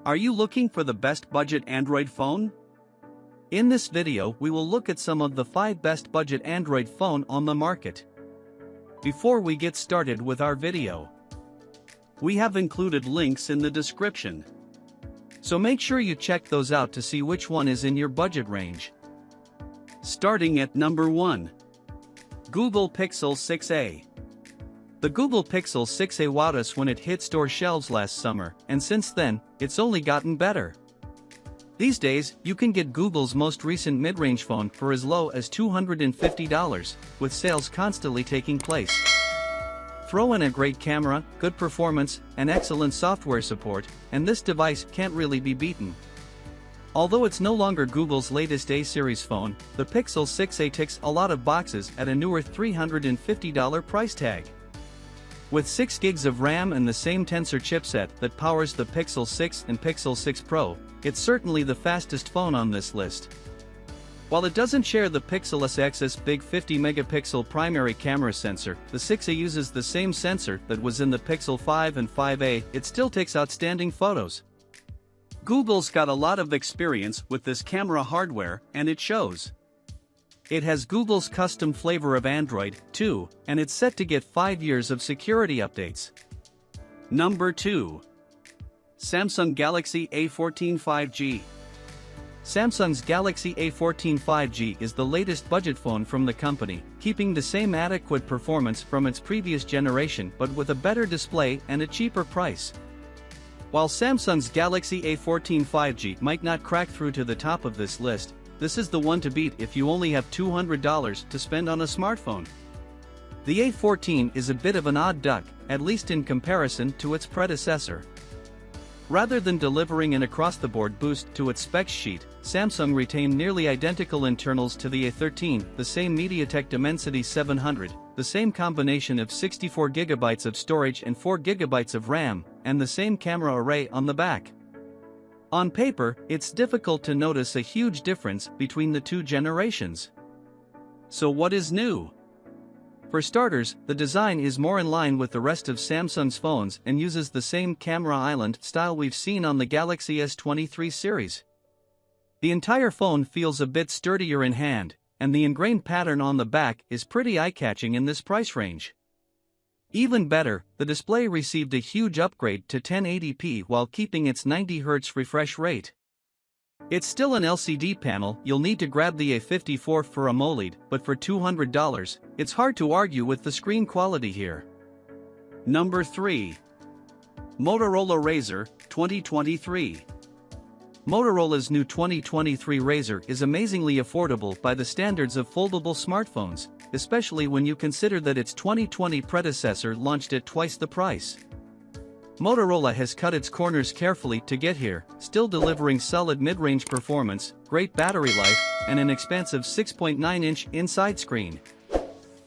Are you looking for the best budget Android phone? In this video we will look at some of the 5 best budget Android phone on the market. Before we get started with our video, we have included links in the description. So make sure you check those out to see which one is in your budget range. Starting at number 1. Google Pixel 6a. The Google Pixel 6a wowed us when it hit store shelves last summer, and since then, it's only gotten better. These days, you can get Google's most recent mid-range phone for as low as $250, with sales constantly taking place. Throw in a great camera, good performance, and excellent software support, and this device can't really be beaten. Although it's no longer Google's latest A-series phone, the Pixel 6a ticks a lot of boxes at a newer $350 price tag. With 6 gigs of RAM and the same Tensor chipset that powers the Pixel 6 and Pixel 6 Pro, it's certainly the fastest phone on this list. While it doesn't share the Pixel SX's big 50-megapixel primary camera sensor, the 6a uses the same sensor that was in the Pixel 5 and 5a, it still takes outstanding photos. Google's got a lot of experience with this camera hardware, and it shows. It has Google's custom flavor of Android, too, and it's set to get 5 years of security updates. Number 2. Samsung Galaxy A14 5G. Samsung's Galaxy A14 5G is the latest budget phone from the company, keeping the same adequate performance from its previous generation but with a better display and a cheaper price. While Samsung's Galaxy A14 5G might not crack through to the top of this list, this is the one to beat if you only have $200 to spend on a smartphone. The A14 is a bit of an odd duck, at least in comparison to its predecessor. Rather than delivering an across-the-board boost to its specs sheet, Samsung retained nearly identical internals to the A13, the same MediaTek Dimensity 700, the same combination of 64GB of storage and 4GB of RAM, and the same camera array on the back. On paper, it's difficult to notice a huge difference between the two generations. So what is new? For starters, the design is more in line with the rest of Samsung's phones and uses the same camera island style we've seen on the Galaxy S23 series. The entire phone feels a bit sturdier in hand, and the ingrained pattern on the back is pretty eye-catching in this price range. Even better, the display received a huge upgrade to 1080p while keeping its 90Hz refresh rate. It's still an LCD panel, you'll need to grab the A54 for AMOLED, but for $200, it's hard to argue with the screen quality here. Number 3. Motorola Razr 2023. Motorola's new 2023 Razr is amazingly affordable by the standards of foldable smartphones, especially when you consider that its 2020 predecessor launched at twice the price. Motorola has cut its corners carefully to get here, still delivering solid mid-range performance, great battery life, and an expansive 6.9-inch inside screen.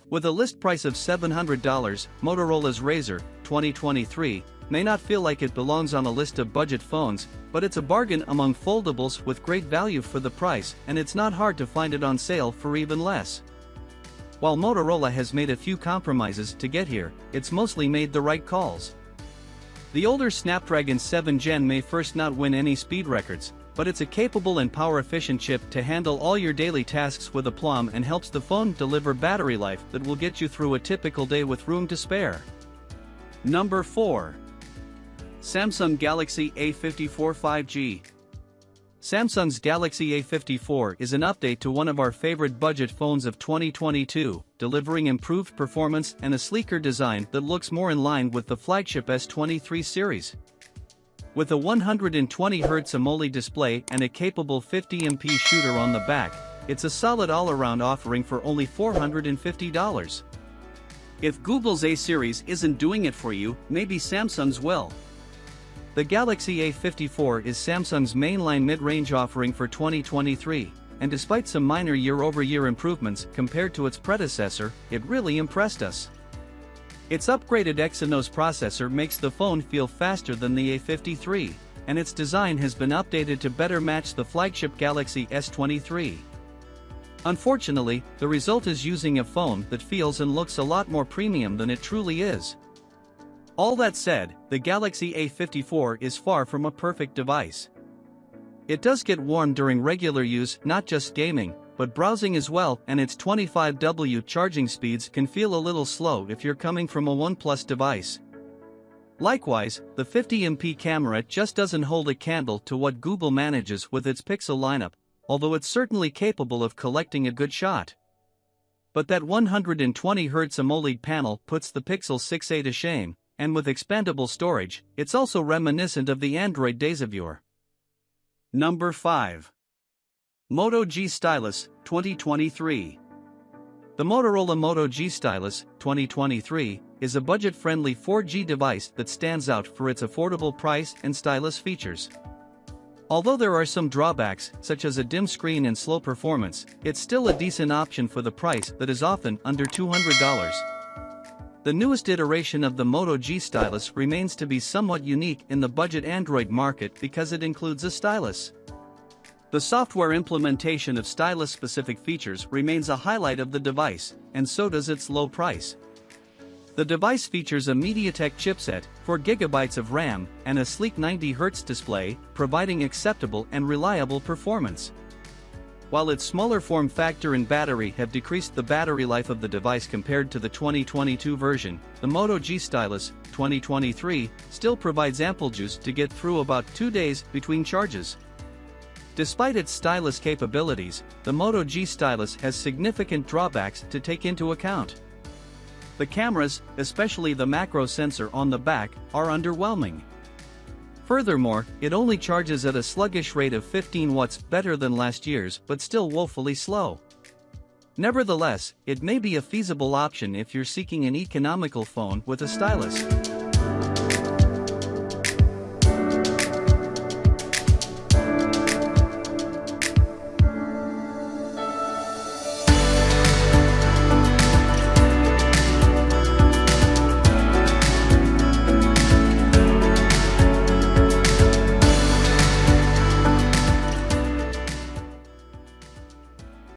With a list price of $700, Motorola's Razr 2023 may not feel like it belongs on a list of budget phones, but it's a bargain among foldables with great value for the price, and it's not hard to find it on sale for even less. While Motorola has made a few compromises to get here, it's mostly made the right calls. The older Snapdragon 7 Gen may first not win any speed records, but it's a capable and power-efficient chip to handle all your daily tasks with aplomb and helps the phone deliver battery life that will get you through a typical day with room to spare. Number 4. Samsung Galaxy A54 5G. Samsung's Galaxy A54 is an update to one of our favorite budget phones of 2022, delivering improved performance and a sleeker design that looks more in line with the flagship S23 series. With a 120Hz AMOLED display and a capable 50MP shooter on the back, it's a solid all-around offering for only $450. If Google's A-series isn't doing it for you, maybe Samsung's will. The Galaxy A54 is Samsung's mainline mid-range offering for 2023, and despite some minor year-over-year improvements compared to its predecessor, it really impressed us. Its upgraded Exynos processor makes the phone feel faster than the A53, and its design has been updated to better match the flagship Galaxy S23. Unfortunately, the result is using a phone that feels and looks a lot more premium than it truly is. All that said, the Galaxy A54 is far from a perfect device. It does get warm during regular use, not just gaming, but browsing as well, and its 25W charging speeds can feel a little slow if you're coming from a OnePlus device. Likewise, the 50MP camera just doesn't hold a candle to what Google manages with its Pixel lineup, although it's certainly capable of collecting a good shot. But that 120Hz AMOLED panel puts the Pixel 6a to shame, and with expandable storage, it's also reminiscent of the Android days of yore. Number 5. Moto G Stylus 2023. The Motorola Moto G Stylus 2023 is a budget-friendly 4G device that stands out for its affordable price and stylus features. Although there are some drawbacks, such as a dim screen and slow performance, it's still a decent option for the price that is often under $200. The newest iteration of the Moto G Stylus remains to be somewhat unique in the budget Android market because it includes a stylus. The software implementation of stylus-specific features remains a highlight of the device, and so does its low price. The device features a MediaTek chipset, 4GB of RAM, and a sleek 90Hz display, providing acceptable and reliable performance. While its smaller form factor and battery have decreased the battery life of the device compared to the 2022 version, the Moto G Stylus 2023 still provides ample juice to get through about 2 days between charges. Despite its stylus capabilities, the Moto G Stylus has significant drawbacks to take into account. The cameras, especially the macro sensor on the back, are underwhelming. Furthermore, it only charges at a sluggish rate of 15 watts, better than last year's, but still woefully slow. Nevertheless, it may be a feasible option if you're seeking an economical phone with a stylus.